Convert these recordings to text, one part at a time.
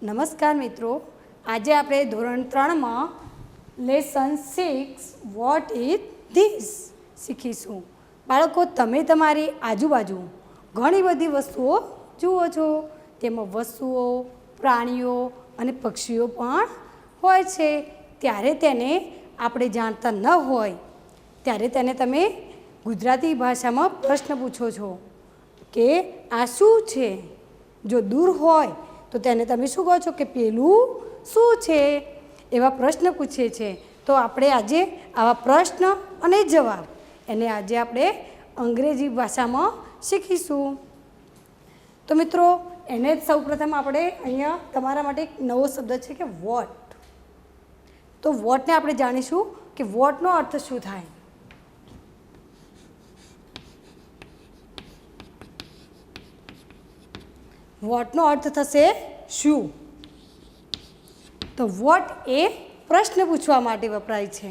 નમસ્કાર મિત્રો, આજે આપણે ધોરણ 3માં લેસન 6 વોટ ઇઝ ધીસ શીખીશું. બાળકો, તમે તમારી આજુબાજુ ઘણી બધી વસ્તુઓ જુઓ છો. તેમાં વસ્તુઓ, પ્રાણીઓ અને પક્ષીઓ પણ હોય છે. ત્યારે તેને આપણે જાણતા ન હોય ત્યારે તેને તમે ગુજરાતી ભાષામાં પ્રશ્ન પૂછો છો કે આ શું છે. જો દૂર હોય તો તેને તમે શું કહો છો કે પેલું શું છે. એવા પ્રશ્ન પૂછે છે. તો આપણે આજે આવા પ્રશ્ન અને જવાબ એને આજે આપણે અંગ્રેજી ભાષામાં શીખીશું. તો મિત્રો, એને જ સૌપ્રથમ આપણે અહીંયા તમારા માટે એક નવો શબ્દ છે કે વોટ. તો વોટને આપણે જાણીશું કે વોટનો અર્થ શું થાય. વોટનો અર્થ થશે શું. તો વોટ એ પ્રશ્ન પૂછવા માટે વપરાય છે.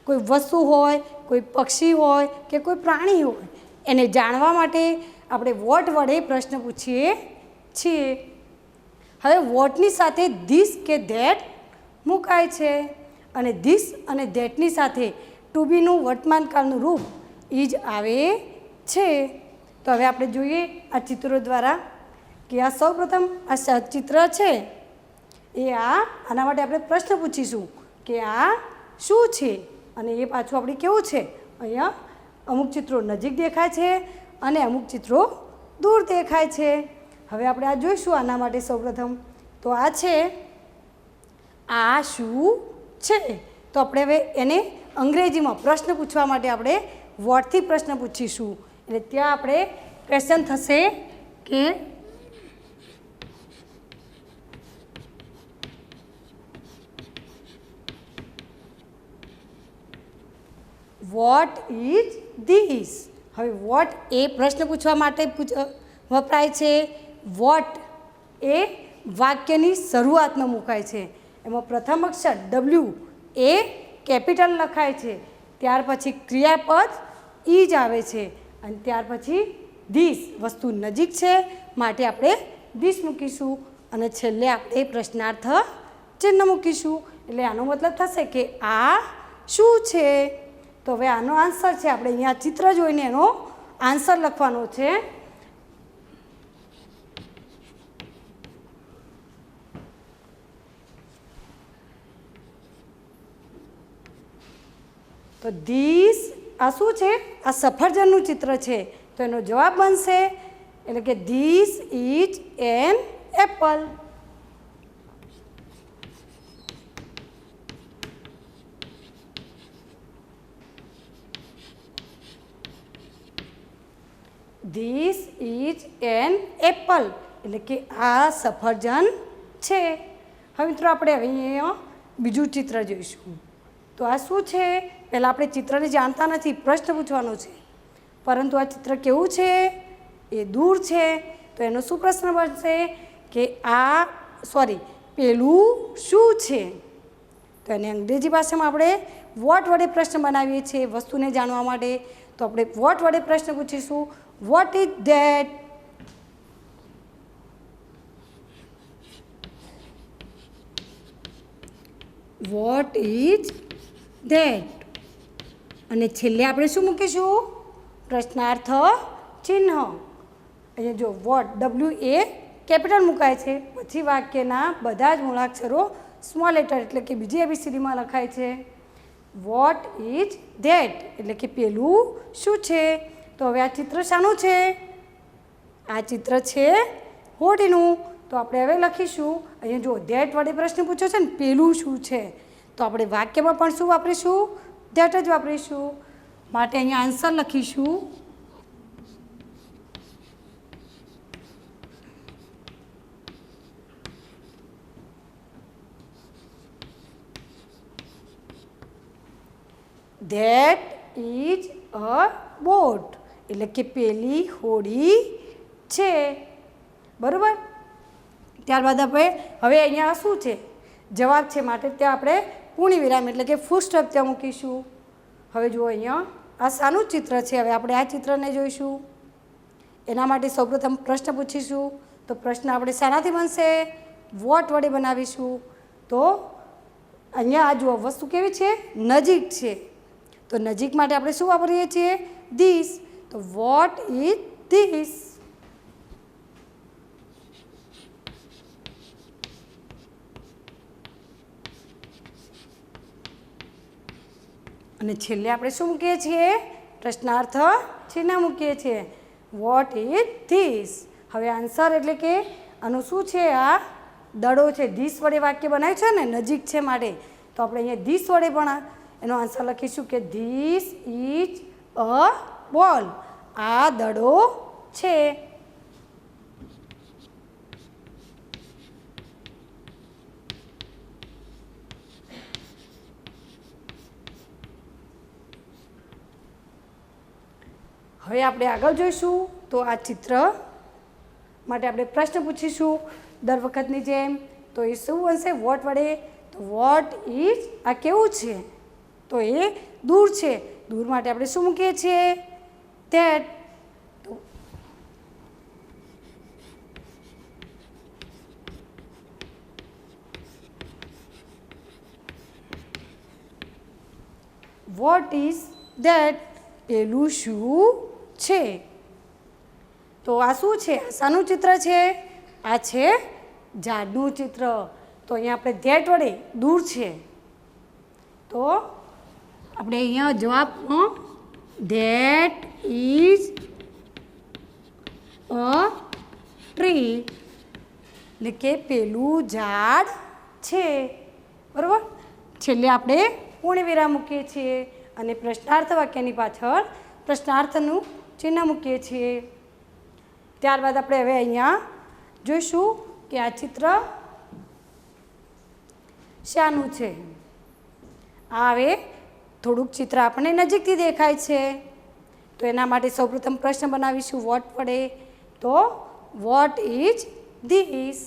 કોઈ વસ્તુ હોય, કોઈ પક્ષી હોય કે કોઈ પ્રાણી હોય, એને જાણવા માટે આપણે વોટ વડે પ્રશ્ન પૂછીએ છીએ. હવે વોટની સાથે ધીસ કે ધેટ મુકાય છે અને ધીસ અને ધેટની સાથે ટુ બીનું વર્તમાનકાળનું રૂપ ઈજ આવે છે. તો હવે આપણે જોઈએ આ ચિત્રો દ્વારા કે આ સૌપ્રથમ આ ચિત્ર છે એ આના માટે આપણે પ્રશ્ન પૂછીશું કે આ શું છે. અને એ પાછું આપણે કેવું છે, અહીંયા અમુક ચિત્રો નજીક દેખાય છે અને અમુક ચિત્રો દૂર દેખાય છે. હવે આપણે આ જોઈશું આના માટે સૌપ્રથમ. તો આ છે આ શું છે. તો આપણે હવે એને અંગ્રેજીમાં પ્રશ્ન પૂછવા માટે આપણે વોટથી પ્રશ્ન પૂછીશું. એટલે ત્યાં આપણે ક્વેશ્ચન થશે કે વોટ ઇઝ ધીસ. હવે વોટ એ પ્રશ્ન પૂછવા માટે વપરાય છે. વોટ એ વાક્યની શરૂઆતમાં મુકાય છે. એમાં પ્રથમ અક્ષર ડબલ્યુ એ કેપિટલ લખાય છે. ત્યાર પછી ક્રિયાપદ ઈજ આવે છે અને ત્યાર પછી ધીસ વસ્તુ નજીક છે માટે આપણે ધીસ મૂકીશું અને છેલ્લે આપણે પ્રશ્નાર્થ ચિહ્ન મૂકીશું. એટલે આનો મતલબ થશે કે આ શું છે. તો હવે આનો આન્સર છે, આપણે અહીંયા ચિત્ર જોઈને એનો આન્સર લખવાનો છે. તો ધીસ આ શું છે, આ સફરજનનું ચિત્ર છે. તો એનો જવાબ બનશે એટલે કે this is an apple. This is an apple એટલે કે આ સફરજન છે. હવે મિત્રો આપણે હવે અહીંયા બીજું ચિત્ર જોઈશું. તો આ શું છે, પહેલાં આપણે ચિત્રને જાણતા નથી, પ્રશ્ન પૂછવાનો છે. પરંતુ આ ચિત્ર કેવું છે, એ દૂર છે. તો એનો શું પ્રશ્ન બનશે કે પેલું શું છે. તો એને અંગ્રેજી ભાષામાં આપણે વોટ વડે પ્રશ્ન બનાવીએ છીએ વસ્તુને જાણવા માટે. તો આપણે વોટ વડે પ્રશ્ન પૂછીશું. What is that. What is that. અને છેલ્લે આપણે શું મૂકીશું, પ્રશ્નાર્થ ચિહ્ન. અહીંયા જો વોટ ડબલ્યુ એ કેપિટલ મુકાય છે, પછી વાક્યના બધા જ મૂળાક્ષરો સ્મોલ લેટર એટલે કે બીજી એબીસીડીમાં લખાય છે. વોટ ઇઝ ધેટ એટલે કે પેલું શું છે. તો હવે આ ચિત્ર શાનું છે, આ ચિત્ર છે હોડીનું. તો આપણે હવે લખીશું, અહીંયા જો ધેટ વડે પ્રશ્ન પૂછ્યો છે ને પેલું શું છે, તો આપણે વાક્યમાં પણ શું વાપરીશું, ધેટ જ વાપરીશું. માટે અહીંયા આન્સર લખીશું ધેટ ઇઝ અ બોટ એટલે કે પેલી હોડી છે. બરાબર. ત્યારબાદ આપણે હવે અહીંયા શું છે, જવાબ છે. માટે ત્યાં આપણે પૂર્ણ વિરામ એટલે કે ફૂલ સ્ટોપ ત્યાં મૂકીશું. હવે જુઓ અહીંયા આ શાનું ચિત્ર છે. હવે આપણે આ ચિત્રને જોઈશું. એના માટે સૌપ્રથમ પ્રશ્ન પૂછીશું. તો પ્રશ્ન આપણે શાનાથી બનશે? વોટ વડે બનાવીશું. તો અહીંયા આ જુઓ વસ્તુ કેવી છે, નજીક છે. તો નજીક માટે આપણે શું વાપરીએ છીએ, ધીસ. તો વોટ ઇઝ ધીસ. અને છેલ્લે આપણે શું મૂકીએ છીએ, પ્રશ્નાર્થ ચિહ્ન મૂકીએ છીએ. What is this. હવે આન્સર એટલે કે આનું શું છે, આ દડો છે. ધીસ વડે વાક્ય બનાવ્યું છે ને, નજીક છે માટે. તો આપણે અહીંયા ધીસ વડે પણ એનો આન્સર લખીશું કે ધીસ ઇઝ અ બોલ. આ દડો છે. હવે આપણે આગળ જોઈશું. તો આ ચિત્ર માટે આપણે પ્રશ્ન પૂછીશું દર વખતની જેમ. તો એ શું બનશે, વોટ વડે. તો વોટ ઇઝ, આ કેવું છે, તો એ દૂર છે. દૂર માટે આપણે શું મૂકીએ છીએ, ધેટ. તો વોટ ઇઝ ધેટ, પેલું શું છે. તો આ શું છે, શાનું ચિત્ર છે, આ છે ઝાડનું ચિત્ર. તો અહીંયા આપણે ધેટ વડે દૂર છે. તો આપણે અહીંયા જવાબમાં ધેટ ઇઝ અ ટ્રી, એટલે કે પેલું ઝાડ છે. બરાબર. છેલ્લે આપણે પૂર્ણવિરામ મૂકીએ છીએ અને પ્રશ્નાર્થ વાક્યની પાછળ પ્રશ્નાર્થનું ચિહ્ન મૂકીએ છીએ. ત્યારબાદ આપણે હવે અહીંયા જોઈશું કે આ ચિત્ર શાનું છે. આ હવે થોડુંક ચિત્ર આપણને નજીકથી દેખાય છે. તો એના માટે સૌપ્રથમ પ્રશ્ન બનાવીશું વોટ વડે. તો what is this.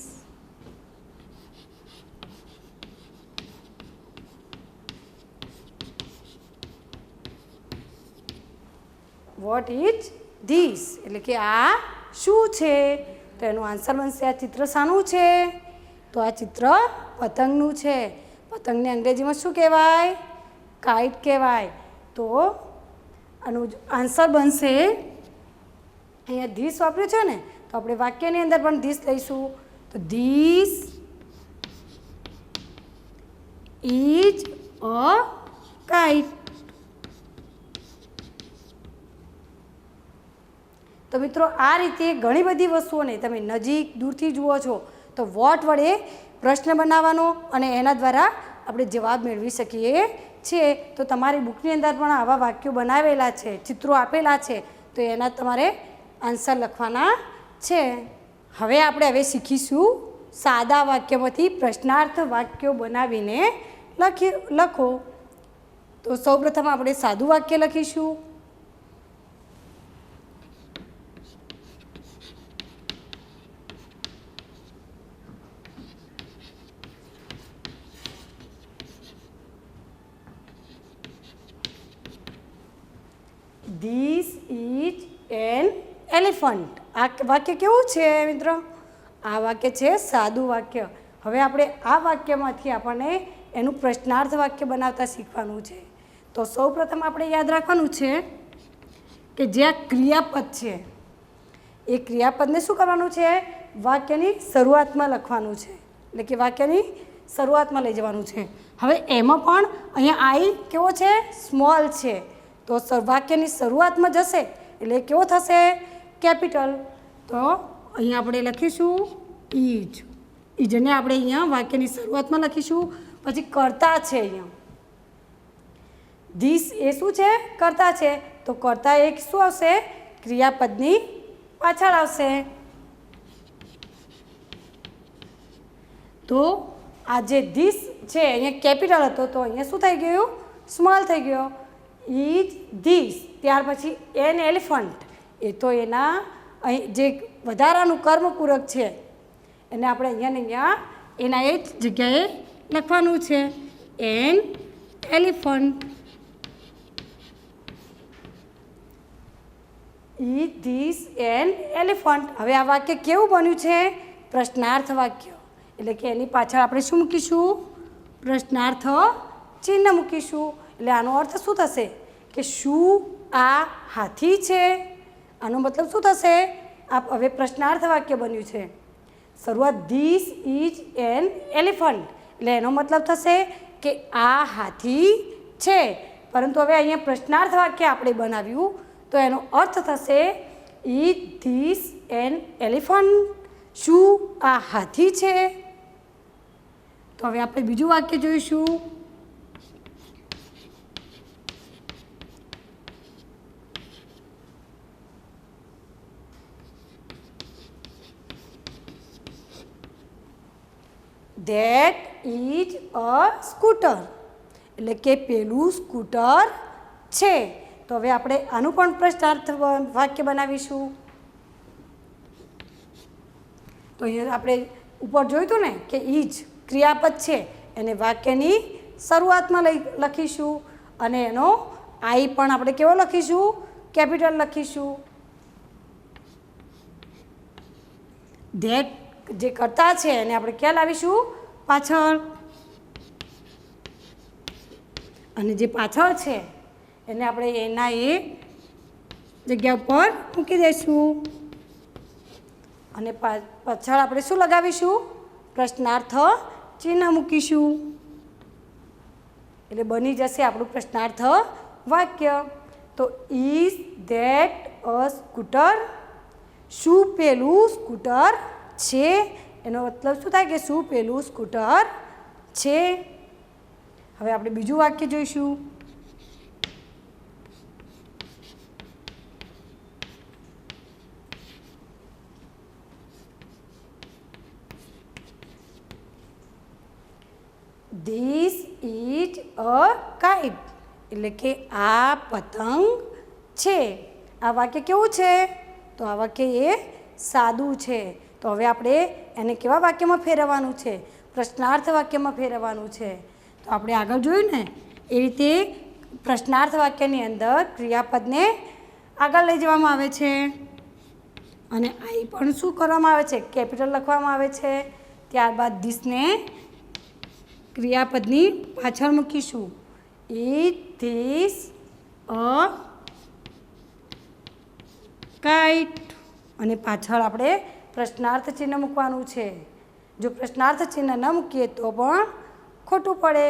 What is this, એટલે કે આ શું છે. તો એનો આન્સર બનશે આ ચિત્ર શાનું છે. તો આ ચિત્ર પતંગનું છે. પતંગને અંગ્રેજીમાં શું કહેવાય, કાઇટ કહેવાય. તો આનું આન્સર બનશે, અહીંયા ધીસ વાપર્યું છે ને, તો આપણે વાક્યની અંદર પણ ધીસ લઈશું. તો ધીસ ઇઝ અ કાઇટ. તો મિત્રો આ રીતે ઘણી બધી વસ્તુઓને તમે નજીક દૂરથી જુઓ છો. તો વોટ વડે પ્રશ્ન બનાવવાનો અને એના દ્વારા આપણે જવાબ મેળવી શકીએ છીએ. તો તમારી બુકની અંદર પણ આવા વાક્યો બનાવેલા છે, ચિત્રો આપેલા છે. તો એના તમારે આન્સર લખવાના છે. હવે શીખીશું સાદા વાક્યમાંથી પ્રશ્નાર્થ વાક્યો બનાવીને લખો. તો સૌપ્રથમ આપણે સાદું વાક્ય લખીશું. This is an elephant. આ વાક્ય કેવું છે મિત્રો? આ વાક્ય છે સાદું વાક્ય. હવે આપણે આ વાક્યમાંથી આપણને એનું પ્રશ્નાર્થ વાક્ય બનાવતા શીખવાનું છે. તો સૌપ્રથમ આપણે યાદ રાખવાનું છે કે જે આ ક્રિયાપદ છે એ ક્રિયાપદને શું કરવાનું છે? વાક્યની શરૂઆતમાં લખવાનું છે. એટલે કે વાક્યની શરૂઆતમાં લઈ જવાનું છે. હવે એમાં પણ અહીંયા આઈ કેવો છે? સ્મોલ છે. તો વાક્યની શરૂઆતમાં જશે એટલે કેવો થશે? કેપિટલ. તો અહીંયા આપણે લખીશું ઇજ. ઇજને આપણે અહીંયા વાક્યની શરૂઆતમાં લખીશું. પછી કર્તા છે અહીંયા. ધીસ એ શું છે? કર્તા છે. તો કર્તા એક શું આવશે? ક્રિયાપદની પાછળ આવશે. તો આ જે ધીસ છે અહીંયા કેપિટલ હતો તો અહીંયા શું થઈ ગયું? સ્મોલ થઈ ગયો. Is this. ત્યાર પછી એન એલિફન્ટ એ તો એના અહીં જે વધારાનું કર્મપૂરક છે એને આપણે અહીંયા ને અહીંયા એના એ જ જગ્યાએ લખવાનું છે. An elephant. Is this an elephant. હવે આ વાક્ય કેવું બન્યું છે? પ્રશ્નાર્થ વાક્ય. એટલે કે એની પાછળ આપણે શું મૂકીશું? પ્રશ્નાર્થ ચિહ્ન મૂકીશું. એટલે આનો અર્થ શું થશે કે શું આ હાથી છે? આનો મતલબ શું થશે? આ હવે પ્રશ્નાર્થ વાક્ય બન્યું છે. શરૂઆત ધીસ ઇઝ એન એલિફન્ટ, એટલે એનો મતલબ થશે કે આ હાથી છે. પરંતુ હવે અહીંયા પ્રશ્નાર્થ વાક્ય આપણે બનાવ્યું તો એનો અર્થ થશે ઇઝ ધીસ એન એલિફન્ટ, શું આ હાથી છે? તો હવે આપણે બીજું વાક્ય જોઈશું. ધેટ ઇઝ અ સ્કૂટર, એટલે કે પેલું સ્કૂટર છે. તો હવે આપણે આનું પણ પ્રશ્નાર્થ વાક્ય બનાવીશું. તો અહીંયા આપણે ઉપર જોયું હતું ને કે ઇઝ ક્રિયાપદ છે એને વાક્યની શરૂઆતમાં લખીશું અને એનો આઈ પણ આપણે કેવો લખીશું? કેપિટલ લખીશું. ધેટ જે કર્તા છે એને આપણે ક્યાં લાવીશું? પાછળ. અને જે પાછળ છે એને આપણે એના એ જગ્યા ઉપર મૂકી દઈશું. અને પાછળ આપણે શું લગાવીશું? પ્રશ્નાર્થ ચિહ્ન મૂકીશું. એટલે બની જશે આપણું પ્રશ્નાર્થ વાક્ય. તો ઇઝ ધેટ અ સ્કૂટર, શું પેલું સ્કૂટર છે? એનો મતલબ શું થાય કે શું પેલું સ્કૂટર છે? હવે આપણે બીજું વાક્ય જોઈશું. ધીસ ઇઝ અ કાઇટ, એટલે કે આ પતંગ છે. આ વાક્ય કેવું છે? તો આ વાક્ય એ સાદું છે. તો હવે આપણે એને કેવા વાક્યમાં ફેરવવાનું છે? પ્રશ્નાર્થ વાક્યમાં ફેરવવાનું છે. તો આપણે આગળ જોયું ને એ રીતે પ્રશ્નાર્થ વાક્યની અંદર ક્રિયાપદને આગળ લઈ જવામાં આવે છે અને આઈ પણ શું કરવામાં આવે છે? કેપિટલ લખવામાં આવે છે. ત્યારબાદ ધીસને ક્રિયાપદની પાછળ મૂકીશું. ઇઝ ધીસ અ કાઇટ, અને પાછળ આપણે પ્રશ્નાર્થ ચિહ્ન મૂકવાનું છે. જો પ્રશ્નાર્થ ચિહ્ન ન મૂકીએ તો પણ ખોટું પડે.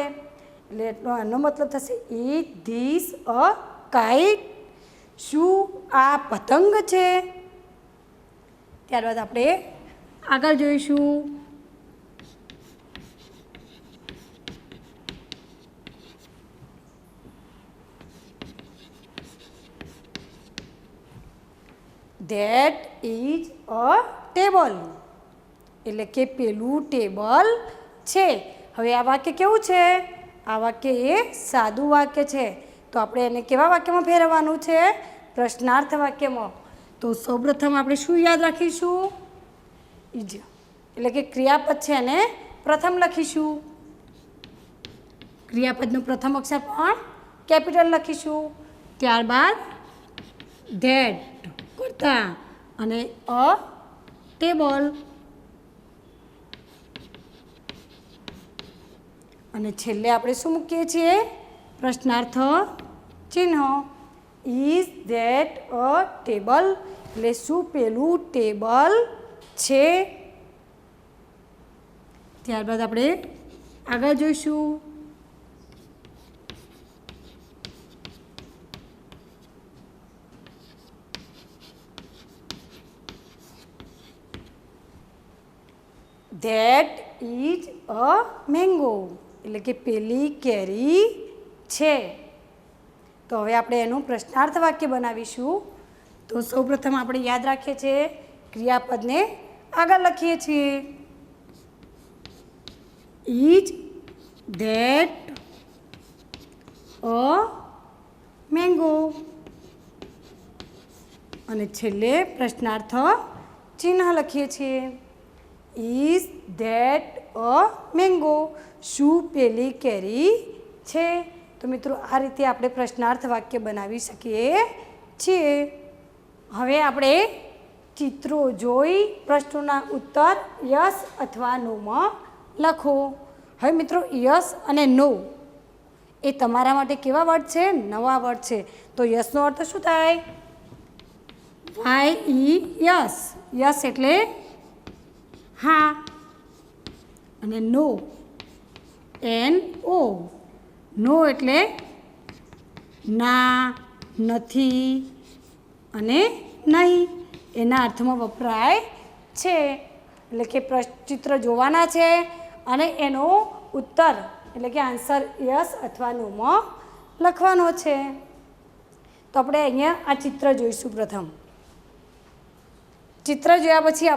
એટલે એનો મતલબ થશે ઇઝ ધીસ અ કાઇટ, શું આ પતંગ છે? ત્યારબાદ આપણે આગળ જોઈશું. ધેટ ઇઝ અ ટેબલ, એટલે કે પેલું ટેબલ છે. હવે આ વાક્ય કેવું છે? આ વાક્ય એ સાદું વાક્ય છે. તો આપણે એને કેવા વાક્યમાં ફેરવવાનું છે? પ્રશ્નાર્થ વાક્યમાં. તો સૌપ્રથમ આપણે શું યાદ રાખીશું? ઇઝ, એટલે કે ક્રિયાપદ છે એને પ્રથમ લખીશું. ક્રિયાપદનું પ્રથમ અક્ષર પણ કેપિટલ લખીશું. ત્યારબાદ ધેટ કર્તા અને અ ટેબલ, અને છેલ્લે આપણે શું મૂકીએ છીએ? પ્રશ્નાર્થ ચિહ્ન. ઇઝ ધેટ અ ટેબલ, એટલે શું પેલું ટેબલ છે? ત્યારબાદ આપણે આગળ જોઈશું. ધેટ ઇઝ અ મેંગો, એટલે કે પેલી કેરી છે. તો હવે આપણે એનું પ્રશ્નાર્થ વાક્ય બનાવીશું. તો સૌપ્રથમ આપણે યાદ રાખીએ છીએ ક્રિયાપદને આગળ લખીએ છીએ. ઇઝ ધેટ અ મેંગો, અને છેલ્લે પ્રશ્નાર્થ ચિહ્ન લખીએ છીએ. ઇઝ ધેટ અ મેંગો, શું પેલી કેરી છે? તો મિત્રો આ રીતે આપણે પ્રશ્નાર્થ વાક્ય બનાવી શકીએ છીએ. હવે આપણે ચિત્રો જોઈ પ્રશ્નોના ઉત્તર યસ અથવા નોમાં લખો. હવે મિત્રો યસ અને નો એ તમારા માટે કેવા વર્ડ છે? નવા વર્ડ છે. તો યસનો અર્થ શું થાય? YES. યસ એટલે હા, અને નો NO. નો એટલે ના, નથી અને નહીં એના અર્થમાં વપરાય છે. એટલે કે ચિત્ર જોવાના છે અને એનો ઉત્તર એટલે કે આન્સર યસ અથવા નોમાં લખવાનો છે. તો આપણે અહીંયા આ ચિત્ર જોઈશું. પ્રથમ ચિત્ર જોયા પછી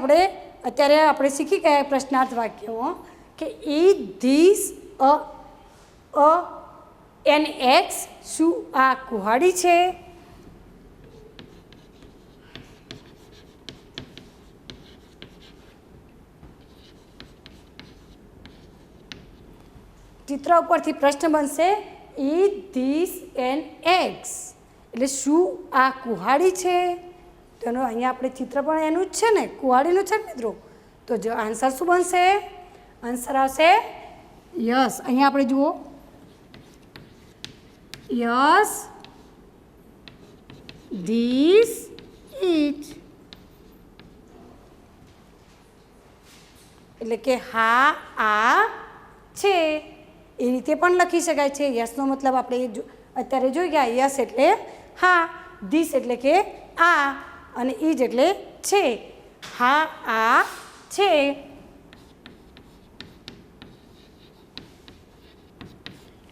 અત્યારે આપણે શીખી ગયા પ્રશ્નાર્થ વાક્યો કે ઇઝ ધીસ એન એક્સ? શું આ કુહાડી છે? ચિત્ર ઉપરથી પ્રશ્ન બનશે ઇઝ ધીસ એન એક્સ? એટલે શું આ કુહાડી છે? તો એનો અહીંયા આપણે ચિત્ર પણ એનું જ છે ને, કુહાડીનું છે ને મિત્રો. તો જો આન્સર શું બનશે? આન્સર આવશે યસ. અહીંયા આપણે જુઓ યસ ધીસ ઇઝ, એટલે કે હા આ છે. એ રીતે પણ લખી શકાય છે. યસનો મતલબ આપણે અત્યારે જોઈ ગયા. યસ એટલે હા, ધીસ એટલે કે આ, અને ઇજ એટલે છે. હા આ છે.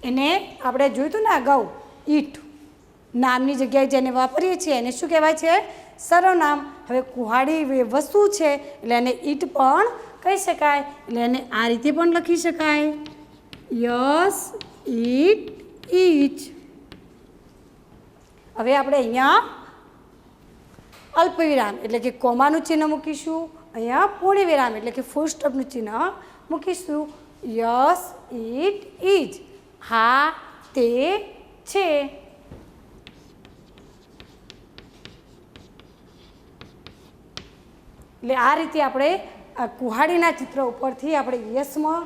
એને આપણે જોયું હતું ને અગાઉ, ઈટ નામની જગ્યાએ જેને વાપરીએ છીએ એને શું કહેવાય છે? સર્વનામ. હવે કુહાડી વસ્તુ છે એટલે એને ઈટ પણ કહી શકાય. એટલે એને આ રીતે પણ લખી શકાય યસ ઈટ ઇચ. હવે આપણે અહીંયા અલ્પવિરામ એટલે કે કોમાનું ચિહ્ન મૂકીશું. અહીંયા પૂર્ણ વિરામ એટલે કે ફૂલ સ્ટોપનું ચિહ્ન મૂકીશું. યસ ઇટ ઇઝ, હા તે છે. એટલે આ રીતે આપણે આ કુહાડીના ચિત્ર ઉપરથી આપણે યસમાં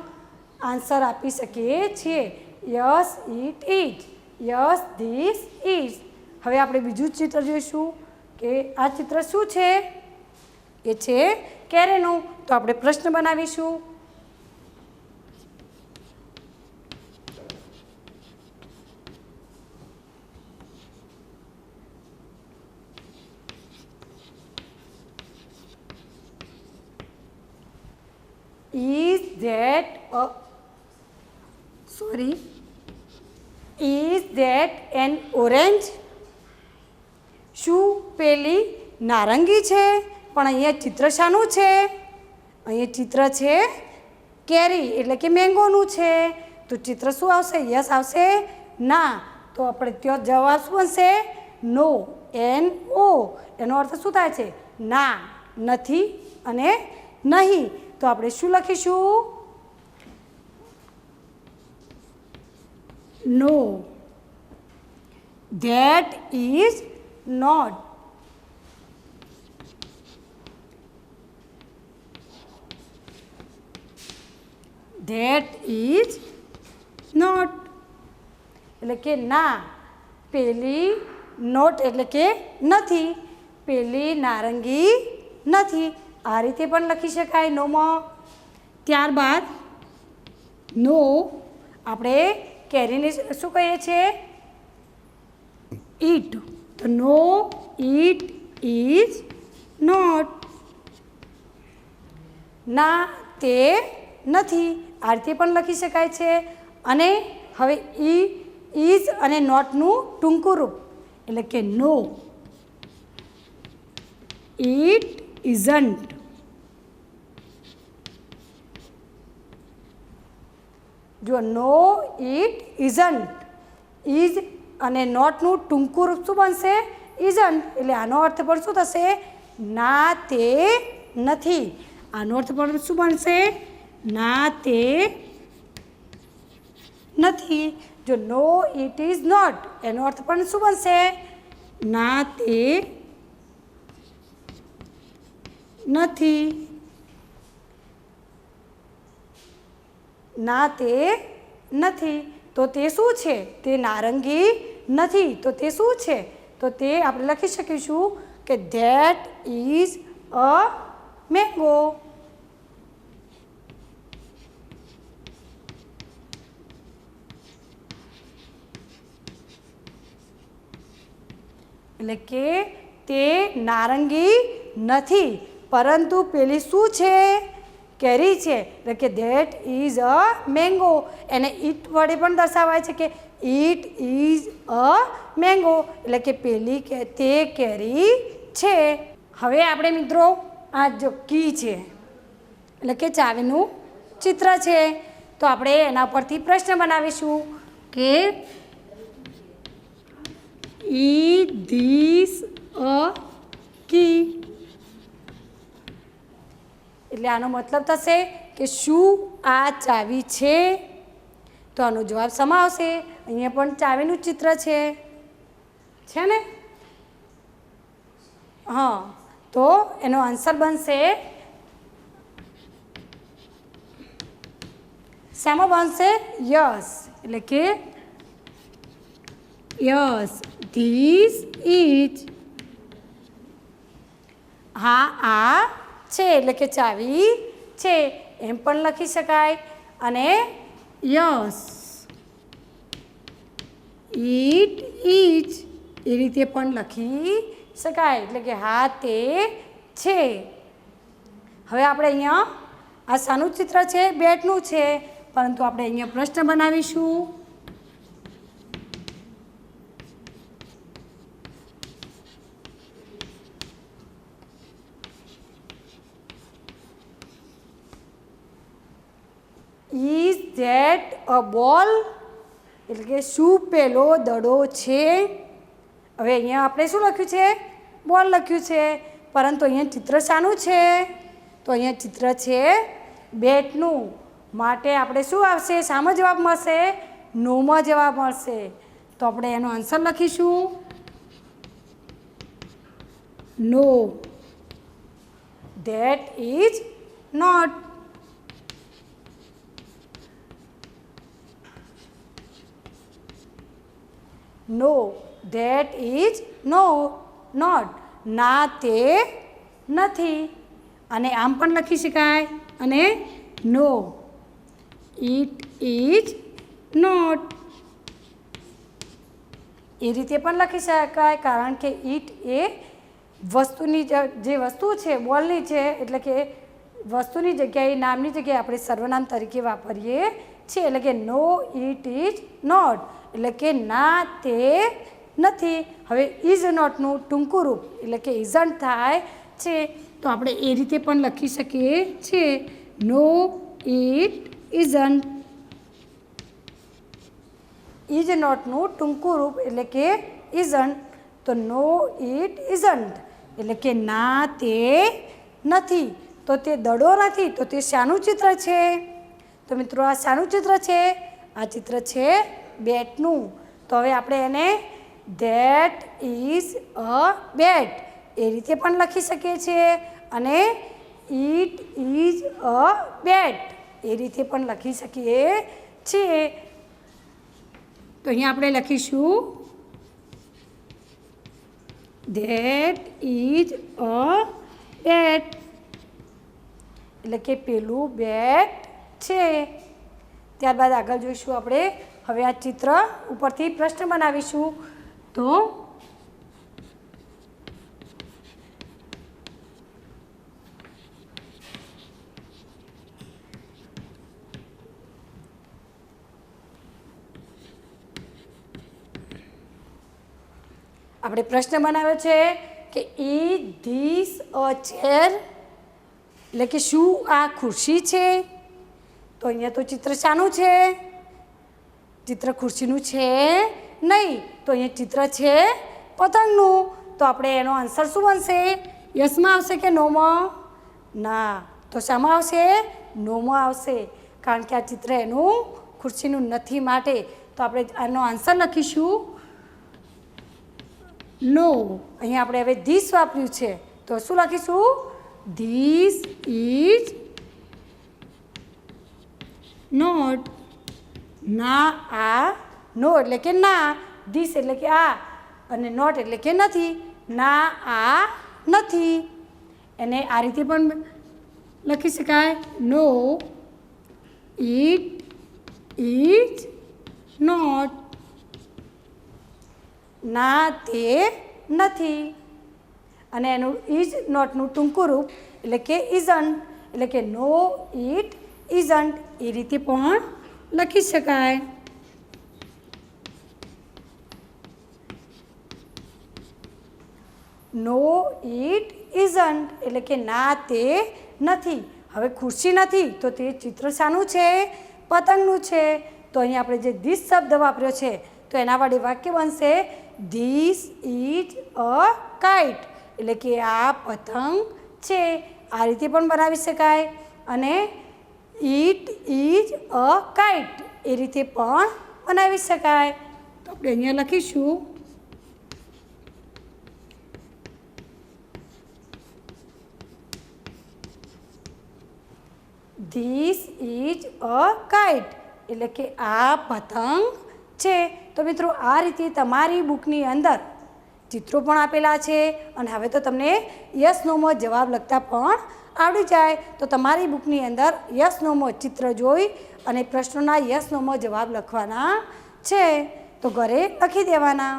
આન્સર આપી શકીએ છીએ. Yes it is, yes this is. હવે આપણે બીજું ચિત્ર જોઈશું કે આ ચિત્ર શું છે? એ છે કેરેનું. તો આપણે પ્રશ્ન બનાવીશું. Is that an orange? શું પેલી નારંગી છે? પણ અહીંયા ચિત્ર શાનું છે? અહીંયા ચિત્ર છે કેરી એટલે કે મેંગોનું છે. તો ચિત્ર શું આવશે? યસ આવશે ના. તો આપણે ત્યાં જવાબ શું બનશે? નો, NO. એનો અર્થ શું થાય છે? ના, નથી અને નહીં. તો આપણે શું લખીશું? No. That is not. That is not એટલે કે ના. પેલી નોટ એટલે કે નથી. પેલી નારંગી નથી. આ રીતે પણ લખી શકાય નોમાં. ત્યારબાદ નો આપણે કેરીને શું કહીએ છીએ? ઈટ. તો નો ઈટ ઇઝ નોટ. ના તે નથી. આ રીતે પણ લખી શકાય છે. અને હવે ઇઝ અને નોટનું ટૂંકું રૂપ એટલે કે નો ઇટ ઇઝન્ટ. જો નો ઇટ ઇઝન્ટ, ઇઝ અને નોટનું ટૂંકું રૂપ શું બનશે? ઇઝન્ટ. એટલે આનો અર્થ પણ શું થશે? ના તે નથી. આનો અર્થ પણ શું બનશે? ના તે નથી. જો નો ઇટ ઇઝ નોટ એનો અર્થ પણ શું બનશે? ના તે નથી, ના તે નથી, તો તે શું છે? તે નારંગી નથી, તો તે શું છે? તો તે આપણે લખી શકીશું કે ધેટ ઇઝ અ મેંગો. એટલે કે તે નારંગી નથી, પરંતુ પેલી શું છે? કેરી છે. એટલે કે ધેટ ઇઝ અ મેંગો. એને ઈટ વડે પણ દર્શાવાય છે કે ઇટ ઇઝ અ મેંગો, એટલે કે પેલી તે કેરી છે. હવે આપણે મિત્રો આ જો કી છે એટલે કે ચાવીનું ચિત્ર છે, તો આપણે એના પરથી પ્રશ્ન બનાવીશું કે ઇઝ ધીસ અ કી? એટલે આનો મતલબ થશે કે શું આ ચાવી છે? તો આનો જવાબ શેમાં આવશે? અહીંયા પણ ચાવીનું ચિત્ર છે ને? હા, તો એનો આન્સર બનશે શેમાં બનશે? યસ. એટલે કે યસ ધીસ ઇઝ. હા આ છે એટલે કે ચાવી છે એમ પણ લખી શકાય. અને યસ ઇટ ઇઝ એ રીતે પણ લખી શકાય, એટલે કે હા તે છે. હવે આપણે અહીંયા આ શાનું ચિત્ર છે? બેટનું છે, પરંતુ આપણે અહીંયા પ્રશ્ન બનાવીશું. ઇઝ ધેટ અ બોલ? એટલે કે શું પેલો દડો છે? હવે અહીંયા આપણે શું લખ્યું છે? બોલ લખ્યું છે, પરંતુ અહીંયા ચિત્ર શાનું છે? તો અહીંયા ચિત્ર છે બેટનું. માટે આપણે શું આવશે? શામાં જવાબ મળશે? નોમાં જવાબ મળશે. તો આપણે એનો આન્સર લખીશું no. That is not. No that is not. ના તે નથી. અને આમ પણ લખી શકાય. અને નો ઇટ ઇઝ નોટ એ રીતે પણ લખી શકાય, કારણ કે ઇટ એ વસ્તુની જે વસ્તુ છે બોલની છે, એટલે કે વસ્તુની જગ્યાએ નામની જગ્યાએ આપણે સર્વનામ તરીકે વાપરીએ છીએ. એટલે કે નો ઇટ ઇઝ નોટ, એટલે કે ના તે નથી. હવે ઇઝ નોટનું ટૂંકું રૂપ એટલે કે ઇઝન્ટ થાય છે, તો આપણે એ રીતે પણ લખી શકીએ છીએ નો ઇટ ઇઝન્ટ. ઇઝ નોટનું ટૂંકું રૂપ એટલે કે ઇઝન્ટ. તો નો ઇટ ઇઝન્ટ એટલે કે ના તે નથી. તો તે દડો નથી, તો તે શાનું ચિત્ર છે? તો મિત્રો આ શાનું ચિત્ર છે? આ ચિત્ર છે બેટનું. તો હવે આપણે એને ધેટ ઇઝ અ બેટ એ રીતે પણ લખી શકીએ છીએ, અને ઇટ ઇઝ અ બેટ એ રીતે પણ લખી શકીએ છીએ. તો અહીંયા આપણે લખીશું ધેટ ઇઝ અ બેટ એટલે કે પેલું બેટ છે. ત્યારબાદ આગળ જોઈશું આપણે. હવે આ ચિત્ર ઉપરથી પ્રશ્ન બનાવીશું. તો આપણે પ્રશ્ન બનાવ્યો છે કે ઇઝ ધીસ અ ચેર? એટલે કે શું આ ખુરશી છે? તો અહીંયા તો ચિત્ર શાનું છે? ચિત્ર ખુરશીનું છે નહીં, તો અહીંયા ચિત્ર છે પતંગનું. તો આપણે એનો આન્સર શું બનશે? યસમાં આવશે કે નોમાં? ના, તો શામાં આવશે? નોમાં આવશે, કારણ કે આ ચિત્ર એનું ખુરશીનું નથી. માટે તો આપણે આનો આન્સર લખીશું નો. અહીંયા આપણે હવે ધીસ વાપર્યું છે, તો શું લખીશું? This is not. ના આ નો એટલે કે ના, ધીસ એટલે કે આ, અને નોટ એટલે કે નથી. ના આ નથી. એને આ રીતે પણ લખી શકાય. નો ઇટ ઇઝ નોટ. ના તે નથી. અને એનું ઇઝ નોટનું ટૂંકું રૂપ એટલે કે ઇઝન્ટ, એટલે કે નો ઇટ ઇઝન્ટ, એ રીતે પણ લખી શકાય. નો ઇટ ઇઝન્ટ એટલે કે ના તે નથી. હવે ખુરશી નથી તો તે ચિત્ર શાનું છે? પતંગનું છે. તો અહીં આપણે જે ધીસ શબ્દ વાપર્યો છે તો એના વડે વાક્ય બનશે ધીસ ઇઝ અ કાઇટ, એટલે કે આ પતંગ છે. આ રીતે પણ બનાવી શકાય. અને ઇટ ઇઝ અ કાઇટ એ રીતે પણ બનાવી શકાય. તો આપણે અહીંયા લખીશું ધીસ ઇઝ અ કાઇટ એટલે કે આ પતંગ છે. તો મિત્રો આ રીતે તમારી બુકની અંદર ચિત્રો પણ આપેલા છે અને હવે તો તમને યસ નોમાં જવાબ લખતા પણ આવડી જાય. તો તમારી બુકની અંદર યસ નોમાં ચિત્ર જોઈ અને પ્રશ્નોના યસ નોમાં જવાબ લખવાના છે. તો ઘરે લખી દેવાના.